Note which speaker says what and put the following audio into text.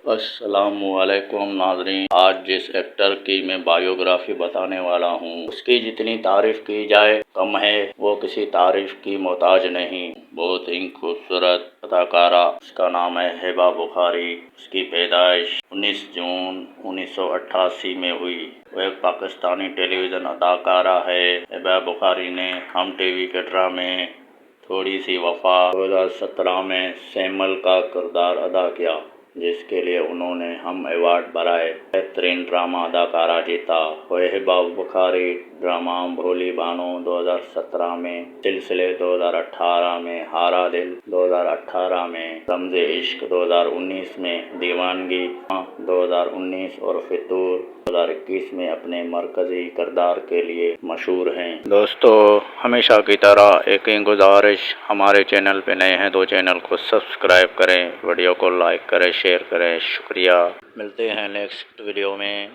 Speaker 1: السلام علیکم ناظرین، آج جس ایکٹر کی میں بایوگرافی بتانے والا ہوں اس کی جتنی تعریف کی جائے کم ہے۔ وہ کسی تعریف کی محتاج نہیں، بہت ہی خوبصورت اداکارہ۔ اس کا نام ہے ہبہ بخاری۔ اس کی پیدائش 19 جون 1988 میں ہوئی۔ وہ ایک پاکستانی ٹیلی ویژن اداکارہ ہے۔ ہبہ بخاری نے ہم ٹی وی کے ڈرامے تھوڑی سی وفا 2017 میں سیمل کا کردار ادا کیا، جس کے لیے انہوں نے ہم ایوارڈ برائے بہترین ڈرامہ اداکارہ جیتا۔ وہ ہبہ بخاری ڈرامہ بھولی بانو 2017 میں، سلسلے 2018 میں، ہارا دل 2018 میں، رمز عشق 2019 میں، دیوانگی 2019 اور فتور 2021 میں اپنے مرکزی کردار کے لیے مشہور ہیں۔ دوستو، ہمیشہ کی طرح ایک ہی گزارش، ہمارے چینل پہ نئے ہیں تو چینل کو سبسکرائب کریں، ویڈیو کو لائک کریں، شیئر کریں۔ شکریہ۔ ملتے ہیں نیکسٹ ویڈیو میں۔